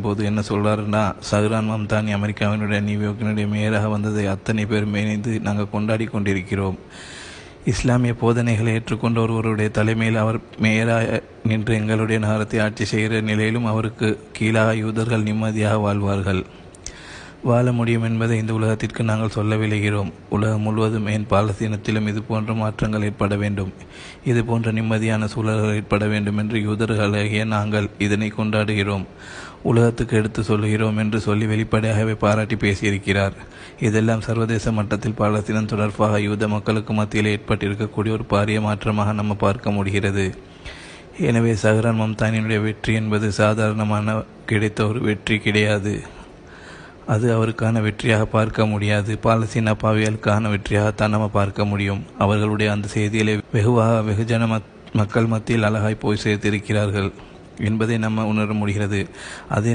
போது என்ன சொல்கிறாருன்னா, சஹ்ரான் மம்தானி அமெரிக்காவினுடைய நியூயார்க்கினுடைய மேயராக வந்ததை அத்தனை பேரும் இணைந்து நாங்கள் கொண்டாடி கொண்டிருக்கிறோம். இஸ்லாமிய போதனைகளை ஏற்றுக்கொண்ட ஒருவருடைய தலைமையில் அவர் மேயராக நின்று எங்களுடைய நகரத்தை ஆட்சி செய்கிற நிலையிலும் அவருக்கு கீழாக யூதர்கள் நிம்மதியாக வாழ்வார்கள். வாழ முடியும் என்பதை இந்த உலகத்திற்கு நாங்கள் சொல்ல விளைகிறோம். உலகம் முழுவதும் ஏன் பாலஸ்தீனத்திலும் இது போன்ற மாற்றங்கள் ஏற்பட வேண்டும், இது போன்ற நிம்மதியான சூழல்கள் ஏற்பட வேண்டும் என்று யூதர்களாகிய நாங்கள் இதனை கொண்டாடுகிறோம், உலகத்துக்கு எடுத்து சொல்லுகிறோம் என்று சொல்லி வெளிப்படையாகவே பாராட்டி பேசியிருக்கிறார். இதெல்லாம் சர்வதேச மட்டத்தில் பாலஸ்தீனம் தொடர்பாக யூத மக்களுக்கு மத்தியில் ஏற்பட்டிருக்கக்கூடிய ஒரு பாரிய மாற்றமாக நம்ம பார்க்க முடிகிறது. எனவே சஹ்ரான் மம்தானியினுடைய வெற்றி என்பது சாதாரணமான கிடைத்த ஒரு வெற்றி கிடையாது. அது அவருக்கான வெற்றியாக பார்க்க முடியாது. பாலஸ்தீன அப்பாவிகளுக்கான வெற்றியாகத்தான் நம்ம பார்க்க முடியும். அவர்களுடைய அந்த செய்திகளை வெகுஜன மக்கள் மத்தியில் அழகாய் போய் சேர்த்திருக்கிறார்கள் என்பதை நம்ம உணர முடிகிறது. அதே